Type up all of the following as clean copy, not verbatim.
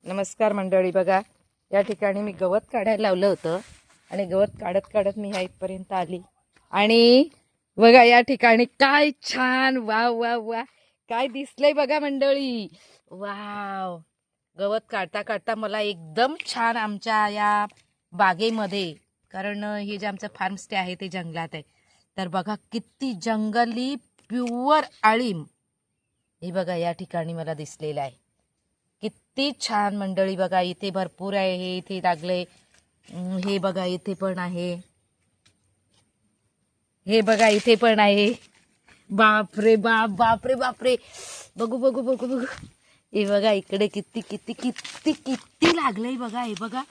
नमस्कार मंडळी. बघा, या ठिकाणी मी गवत काढायला लावलं होतं आणि गवत काढत काढत मी ह्या इथपर्यंत आली. आणि बघा या ठिकाणी काय छान, वाव वाव वा, काय दिसलंय बघा मंडळी. वाव, गवत काढता काढता मला एकदम छान आमच्या या बागेमध्ये, कारण हे जे आमचं फार्म स्टे आहे ते जंगलात आहे, तर बघा किती जंगली प्युअर आळीम हे बघा या ठिकाणी मला दिसलेलं आहे. किती छान मंडळी. बघा इथे भरपूर आहे, हे इथे लागले, हे बघा इथे पण आहे, हे बघा इथे पण आहे. बापरे बाप, बापरे बापरे, बघू बघू बघू बघू. हे बघा इकडे किती किती किती किती लागलंय बघा. हे बघा,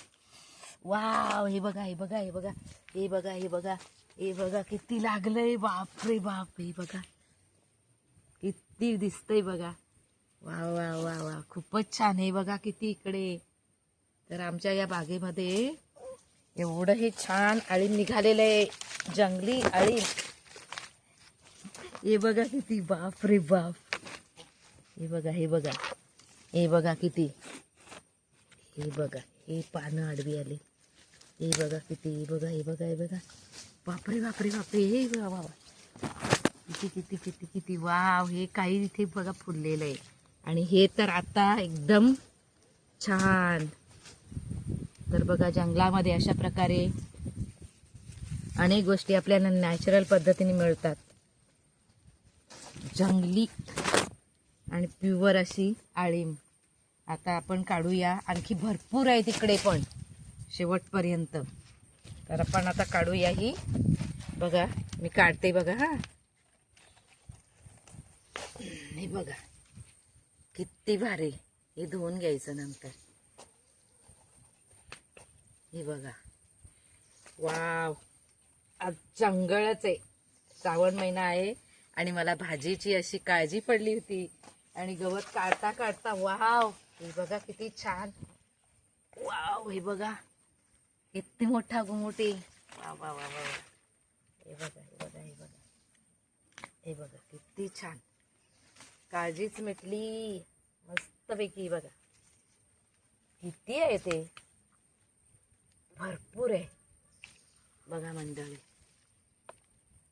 वाव, हे बघा हे बघा हे बघा हे बघा हे बघा हे बघा किती लागलंय. बापरे बाप, हे बघा किती दिसतंय बघा. वा वा वा वा, खूपच छान. हे बघा किती इकडे. तर आमच्या या बागेमध्ये एवढं हे छान आळीम निघालेलं आहे, जंगली आळीम. हे बघा किती, बाप रे बाप. हे बघा हे बघा हे बघा किती. हे बघा, हे पानं आडवी आले. हे बघा किती. हे बघा हे बघा हे बघा, बापरे बापरे बापरे. हे वा वा, किती किती किती किती. वाव, हे काही इथे बघा फुललेलं आहे. आणि हे तर आता एकदम छान. तर बघा जंगलामध्ये अशा प्रकारे अनेक गोष्टी आपल्याला नॅचरल पद्धतीने मिळतात. जंगली आणि प्युअर अशी आळीम आता आपण काढूया. आणखी भरपूर आहे तिकडे पण शेवटपर्यंत. तर आपण आता काढूया ही. बघा मी काढते बघा. हा, हे बघा किती भारी. हे धुवून घ्यायचं नंतर. हे बघा, वाव. आज जंगलच आहे, श्रावण महिना आहे आणि मला भाजीची अशी काळजी पडली होती. आणि गवत काढता काढता वाव, हे बघा किती छान. वाव, हे बघा किती मोठा घुमुटे. वा वा वा वा. हे बघा हे बघा हे बघा हे बघा किती छान. काळजीच मिटली मस्तपैकी. बघा किती आहे ते, भरपूर आहे बघा मंडळी.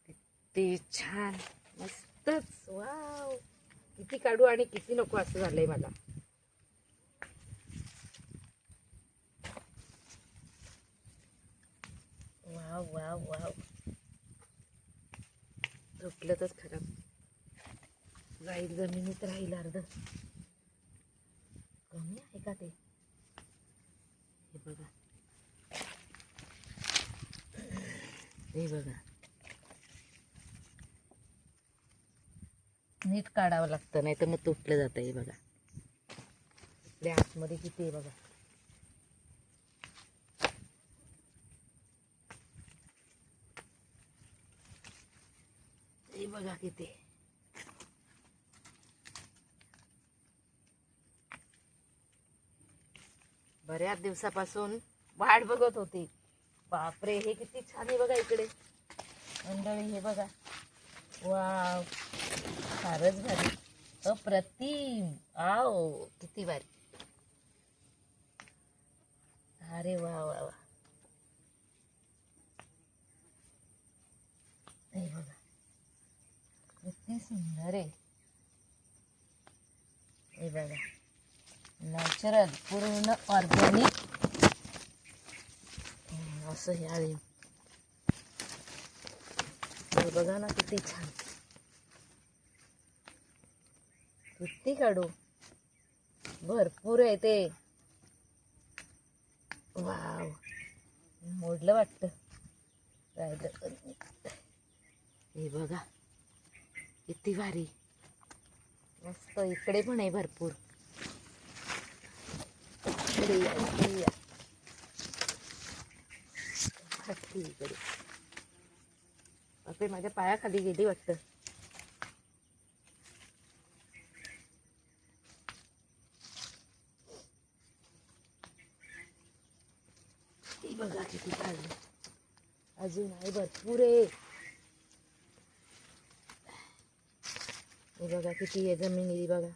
किती छान, मस्तच. वाव, किती काढू आणि किती नको असं झालंय मला. Wow wow wow. झोपलंच खराब जाईल, जमिनीत राहील अर्ध. कमी आहे का ते. हे बघा हे बघा, नीट काढावं लागतं, नाही तर मग तुटलं जातं. हे बघा आपल्या आतमध्ये किती आहे बघा. हे बघा किती. बऱ्याच दिवसापासून वाट बघत होती. बापरे, हे किती छान आहे बघा इकडे मंडळी. हे बघा, वाव, फारच भारी, अप्रतिम. आओ किती भारी. अरे वा वा वा. हे बघा किती सुंदर आहे. हे बघा, नॅचरल, पूर्ण ऑर्गॅनिक असं हे आळीम. हे बघा ना किती छान. किती काढू, भरपूर आहे ते. वाव, मोडलं वाटतं, राहिलं. हे बघा किती भारी, मस्त. इकडे पण आहे भरपूर. इकडे या, इकडे या. इकडे बापरे, माझ्या पायाखाली गेली वाटतं. हे बघा किती काढलं, अजून आहे भरपूर आहे. हे बघा किती आहे जमिनी. बघा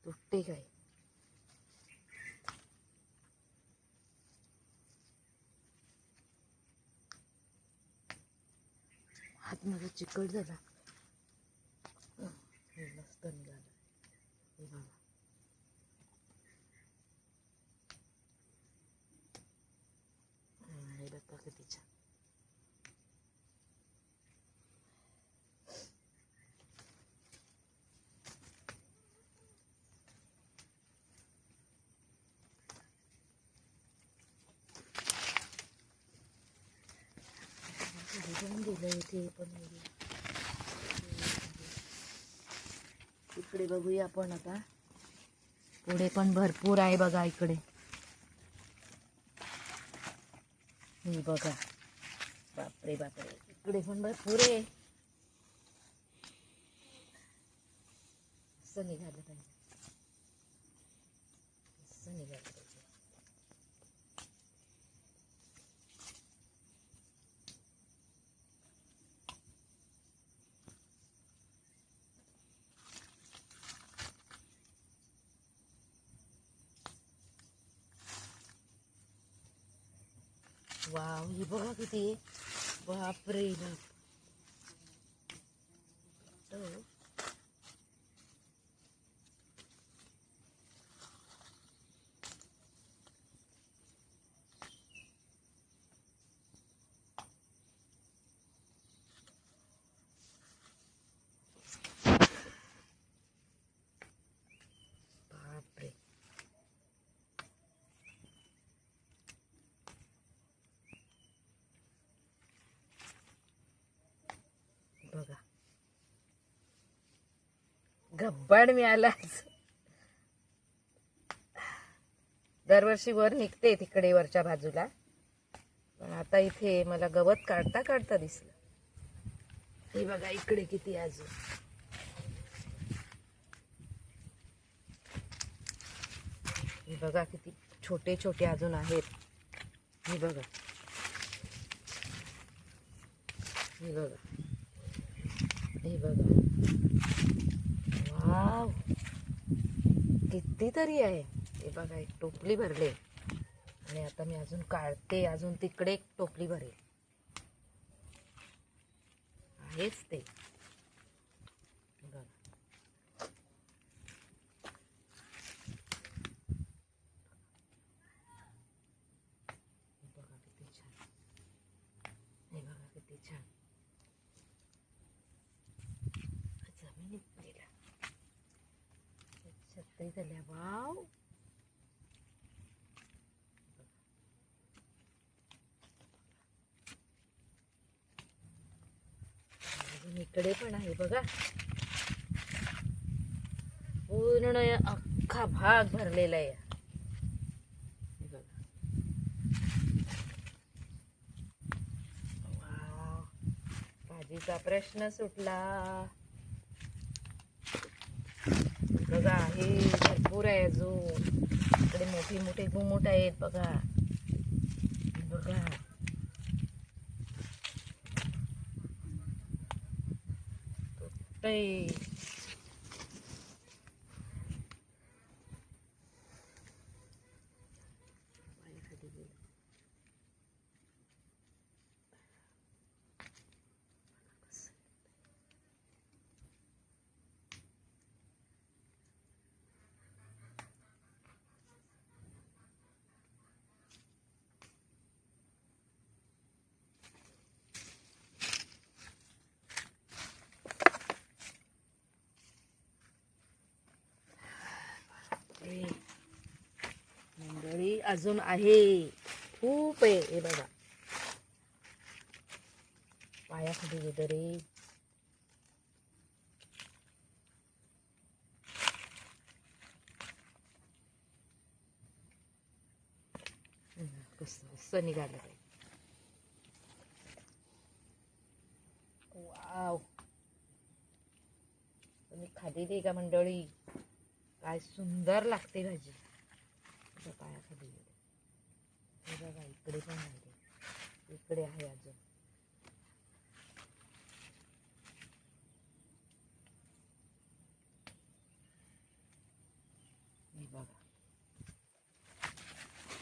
तुटते काय. हात माझा चिकट झाला. मस्त निघाला. हे बघा. हे बघा किती छान. गेलं इथे पण इकडे बघूया आपण आता. पुढे पण भरपूर आहे बघा इकडे. हे बघा. बापरे बापरे, इकडे पण भरपूर आहे. असं निघालं पाहिजे. असं निघालं पाहिजे. वाव, ही बघा किती. बापरे बाप. बापरे. बघा, गब्बाड मिळाला. दरवर्षी वर निघते तिकडे वरच्या बाजूला, पण आता इथे मला गवत काढता काढता दिसलं. हे बघा इकडे किती अजून. हे बघा किती छोटे छोटे अजून आहेत. हे बघा. हे बघा. हे बघा. वाव, कितीतरी आहे. हे बघा, एक टोपली भरले आणि आता मी अजून काढते. अजून तिकडे एक टोपली भरेल. आहेच ते. बघा. बघा किती छान. हे बघा किती छान. जमिनीत गेला. छत्री झाल्या. वाव. इकडे पण आहे बघा. पूर्ण अख्खा भाग भरलेला आहे. वाव, भाजीचा प्रश्न सुटला. बघा, हे भरपूर आहे अजून. इकडे मोठे मोठे घुमट आहेत बघा. बघा. मंडळी अजून आहे, खूप आहे. हे बघा, पायाखाली गेलं रे. कसं निघालं रे. वाव, तुम्ही खाल्लेली का मंडळी? काय सुंदर लागते भाजी. पायाखाली गेले. हे बघा, इकडे पण आहे. इकडे आहे अजून. बघा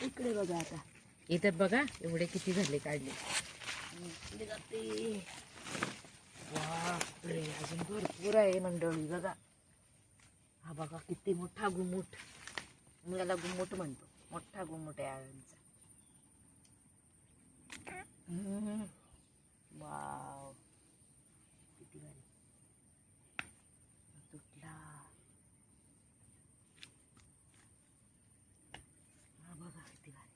इकडे बघा, आता इथं बघा एवढे किती झाले काढले. इकडे जाते. बापरे, अजून भरपूर आहे मंडळी. बघा हा बघा किती मोठा गुमुट. मी याला गुमुट म्हणतो. मोठा गुमुट आहे आळूंचा. वाव, किती भारी तुटला. हा बघा किती भारी.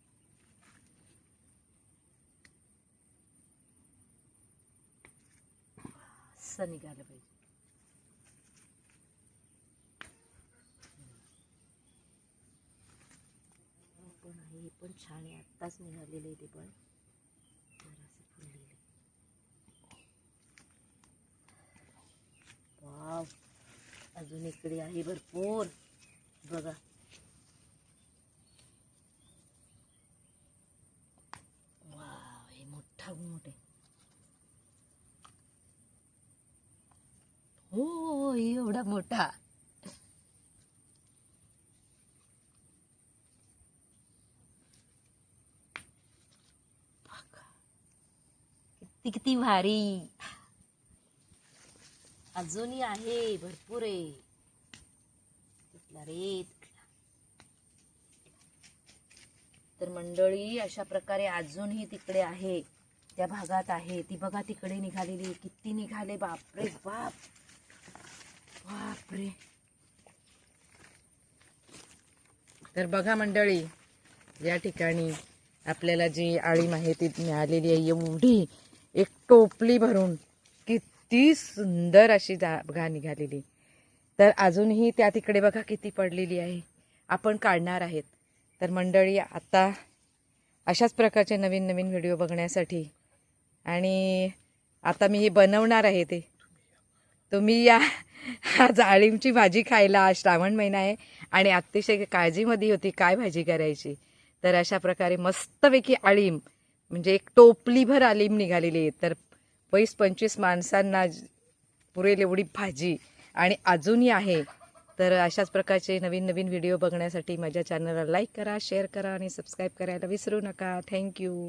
असं निघालं पाहिजे. पण आहे, पण छान आहे. आत्ताच निघालेले आहे ते पण. जरासं फुललेले. वाव, अजून इकडे आहे भरपूर. बघा वाव, हे मोठा गुमुट आहे. हो, एवढा मोठा. किती किती भारी. अजूनही आहे, भरपूर आहे. तुटला रे, तुटला. तर मंडळी अशा प्रकारे अजूनही तिकडे आहे, त्या भागात आहे. ती बघा तिकडे निघालेली. किती निघाले, बापरे बाप, बापरे. तर बघा मंडळी, या ठिकाणी आपल्याला जी आळीम आहे ती मिळालेली आहे. एवढी एक टोपली भरून किती सुंदर अशी जागा निघालेली. तर अजूनही त्या तिकडे बघा किती पडलेली आहे. आपण काढणार आहेत. तर मंडळी, आता अशाच प्रकारचे नवीन नवीन व्हिडिओ बघण्यासाठी, आणि आता मी हे बनवणार आहे ते तुम्ही या. आज आळीमची भाजी खायला. आज श्रावण महिना आहे आणि अतिशय काळजीमध्ये होती काय भाजी करायची. तर अशा प्रकारे मस्तपैकी आळीम, म्हणजे एक टोपलीभर आळीम निघालेली आहे. तर 20-25 माणसांना पुरेल एवढी भाजी आणि अजूनही आहे. तर अशाच प्रकारचे नवीन नवीन व्हिडिओ बघण्यासाठी माझ्या चॅनलला लाईक करा, शेअर करा आणि सबस्क्राईब करायला विसरू नका. थँक्यू.